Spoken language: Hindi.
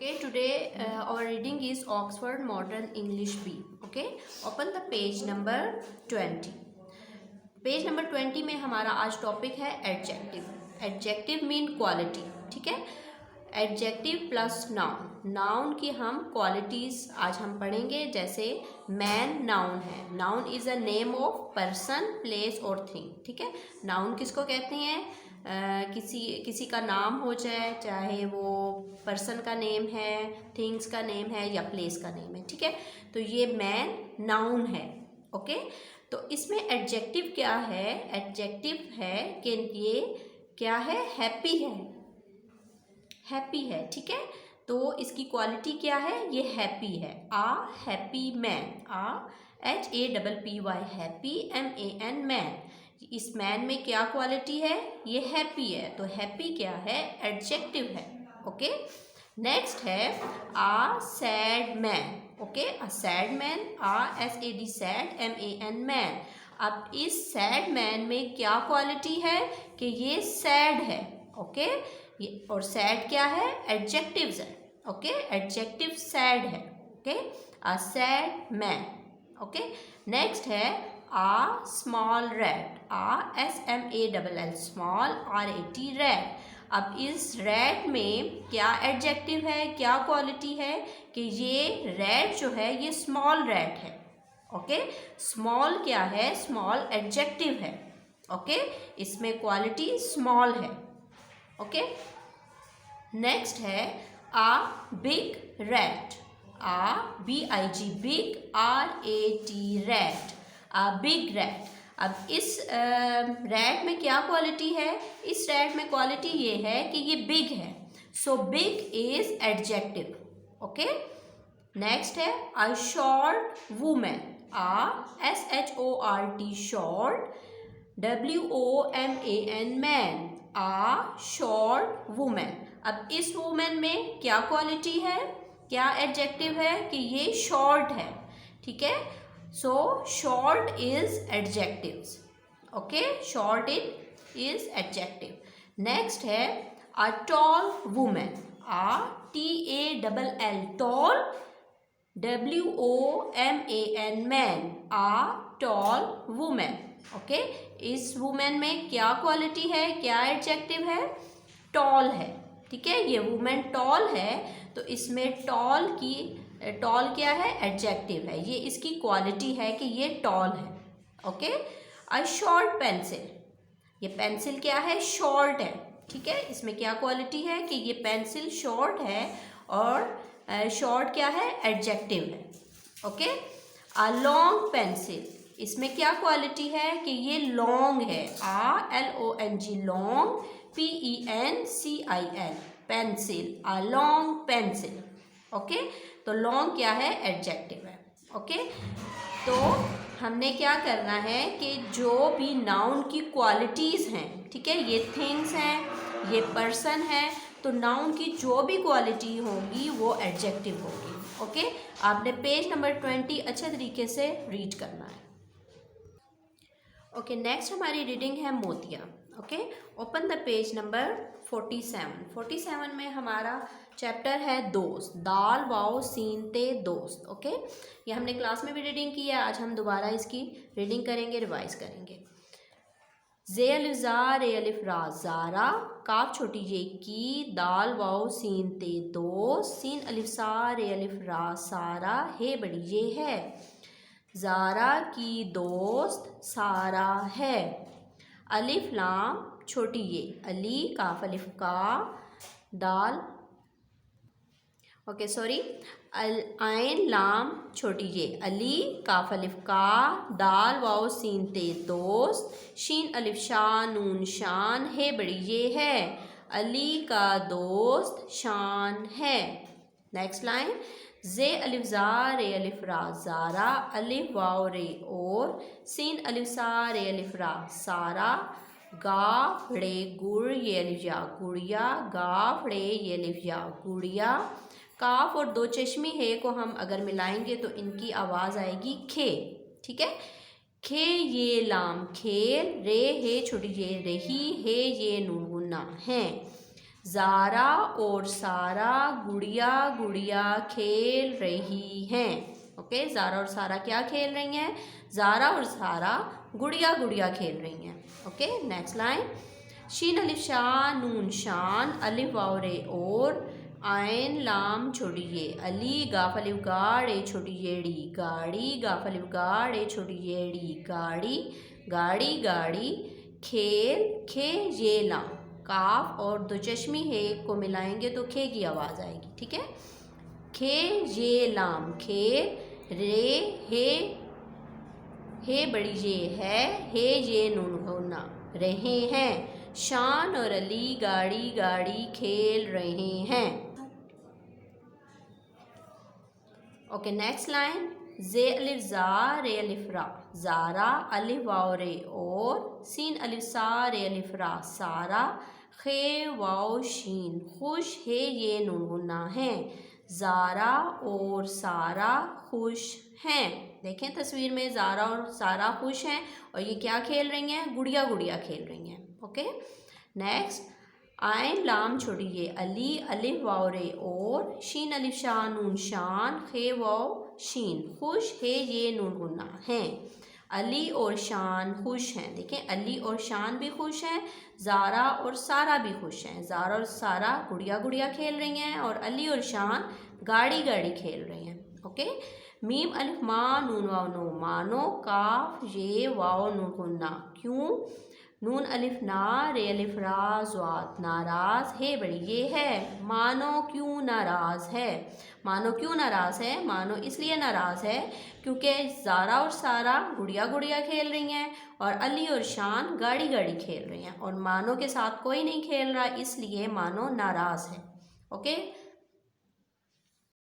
Okay, today our reading is Oxford Modern English B. Okay, open the page number 20. Page number 20 में हमारा आज टॉपिक है एडजेक्टिव. Adjective mean quality. ठीक है, एडजेक्टिव प्लस नाउन. नाउन की हम क्वालिटीज़ आज हम पढ़ेंगे. जैसे मैन नाउन है. Noun is a name of person, place और थिंग. ठीक है, नाउन किसको कहते हैं? किसी का नाम हो जाए, चाहे वो पर्सन का नेम है, थिंग्स का नेम है या प्लेस का नेम है. ठीक है, तो ये मैन नाउन है. ओके, तो इसमें एडजेक्टिव क्या है? एडजेक्टिव है कि ये क्या है? हैप्पी है. हैप्पी है. ठीक है, तो इसकी क्वालिटी क्या है? ये हैप्पी है. A happy man. HAPPY happy, MAN man. इस मैन में क्या क्वालिटी है? ये हैप्पी है. तो हैप्पी क्या है? एडजेक्टिव है. ओके, नेक्स्ट है a sad man. Okay, a sad man. SAD sad, MAN man. अब इस सैड मैन में क्या क्वालिटी है? कि ये सैड है. ओके, ये और सैड क्या है? एडजेक्टिव्स है. ओके, एडजेक्टिव सैड है. Okay, a sad man. Okay, next है a small rat. SMALL small, RAT rat. अब इस रैट में क्या एडजेक्टिव है, क्या क्वालिटी है? कि ये रैट जो है ये स्मॉल रैट है. ओके, स्मॉल क्या है? स्मॉल एडजेक्टिव है. ओके, इसमें क्वालिटी स्मॉल है. ओके, नेक्स्ट है a big rat. BIG big, RAT rat. A big rat. अब इस रैट में क्या क्वालिटी है? इस रैट में क्वालिटी ये है कि ये बिग है. So big is adjective. Okay, next है a short women. SHORT short, WOMAN man. A short women. अब इस वुमेन में क्या क्वालिटी है, क्या एडजेक्टिव है? कि ये शॉर्ट है. ठीक है, so short is adjectives. Okay, short is adjective. Next है a tall women. TALL tall, WOMAN man. A tall women. Okay, इस वुमेन में क्या क्वालिटी है, क्या एडजेक्टिव है? टॉल है. ठीक है, ये वुमेन टॉल है, तो इसमें टॉल क्या है? एडजेक्टिव है. ये इसकी क्वालिटी है कि ये टॉल है. Okay, a short pencil. ये पेंसिल क्या है? शॉर्ट है. ठीक है, इसमें क्या क्वालिटी है? कि ये पेंसिल शॉर्ट है और शॉर्ट क्या है? एडजेक्टिव है. Okay, a long pencil. इसमें क्या क्वालिटी है? कि ये लॉन्ग है. LONG long, PENCIL pencil. A long pencil. Okay, तो लॉन्ग क्या है? एडजेक्टिव है. ओके, तो हमने क्या करना है कि जो भी नाउन की क्वालिटीज़ हैं, ठीक है, ये थिंग्स हैं, ये पर्सन है, तो नाउन की जो भी क्वालिटी होगी वो एडजेक्टिव होगी. ओके, आपने पेज नंबर 20 अच्छे तरीके से रीड करना है. ओके, नेक्स्ट हमारी रीडिंग है मोतिया. Okay, open the page number 47. 47 में हमारा चैप्टर है दोस्त. दाल वाओ सीन ते दोस्त. ओके, ये हमने क्लास में भी रीडिंग की है. आज हम दोबारा इसकी रीडिंग करेंगे, रिवाइज करेंगे. जे अलिफ जा रे अलिफ रा ज़ारा, काफ छोटी ये की, दाल वाओ सीन ते दोस्त, सीन अलिफ सा रे अलिफ रा सारा, हे बड़ी ये है, ज़ारा की दोस्त सारा है. अलिफ लाम छोटी ये, अली काफ अलिफ का, दाल ओके सॉरी, आइन लाम छोटी ये, अली काफ अलिफ का, दाल वाओ सीन ते दोस्त, शीन अलिफ शान नून शान, हे बड़ी ये है, अली का दोस्त शान है. नेक्स्ट लाइन, जे अलिफ जा रे अलिफ रा ज़ारा, अलिफ वाओ रे और, सीन अलिफ सा रे अलिफ रा सारा, गा रे गुड़ ये अलिफ या गुड़िया, गा रे ये अलिफ या गुड़िया. काफ और दो चश्मी है को हम अगर मिलाएंगे तो इनकी आवाज़ आएगी खे. ठीक है, खे ये लाम खेल, रे हे छोटी ये रही, हे ये नून गुन्ना है. ज़ारा और सारा गुड़िया गुड़िया खेल रही हैं। ओके, ज़ारा और सारा क्या खेल रही हैं? ज़ारा और सारा गुड़िया गुड़िया खेल रही हैं। Okay, next line. शीन अलिफ शाह नून शान अलिफ वाव रे और आयन लाम छोटी ये अली गाफ अलिफ गाड़े छोटी येड़ी गाड़ी गाफ अलिफ गाड़े छोटी येड़ी गाड़ी गाड़ी गाड़ी खेल खे ये लाम काफ और दो चश्मी है को मिलाएंगे तो खे की आवाज़ आएगी। ठीक है, खे ये लाम खेल रे हे बड़ी ये है हे ये नून होना रहे हैं शान और अली गाड़ी गाड़ी खेल रहे हैं। Okay, next line. जे अलिफ जा रे अलिफ रा ज़ारा अलिफ वाव रे और सीन अलिफ सा रे अलिफ रा सारा खे वाव शीन खुश है ये नून गुन्ना है ज़ारा और सारा खुश हैं। देखें तस्वीर में ज़ारा और सारा खुश हैं और ये क्या खेल रही हैं? गुड़िया गुड़िया खेल रही हैं। Okay, next. आयन लाम छोड़ी ये अली अलिफ वाव रे और शीन अलिफ शाह नून शान खे वाव शीन खुश है ये नून गुन्ना है अली और शान खुश हैं। देखें, अली और शान भी खुश हैं, ज़ारा और सारा भी खुश हैं। ज़ारा और सारा गुड़िया गुड़िया खेल रही हैं और अली और शान गाड़ी गाड़ी खेल रही हैं। ओके, मीम अलिफ मा नून वाव नो मानो काफ ये वाव नून गुन्ना क्यों नून अलिफ ना रे अलिफ रा ज़्वाद नाराज़ है बड़ी ये है मानो क्यों नाराज़ है। मानो क्यों नाराज़ है? मानो इसलिए नाराज़ है क्योंकि ज़ारा और सारा गुड़िया गुड़िया खेल रही हैं और अली और शान गाड़ी गाड़ी खेल रही हैं और मानो के साथ कोई नहीं खेल रहा, इसलिए मानो नाराज़ है। ओके,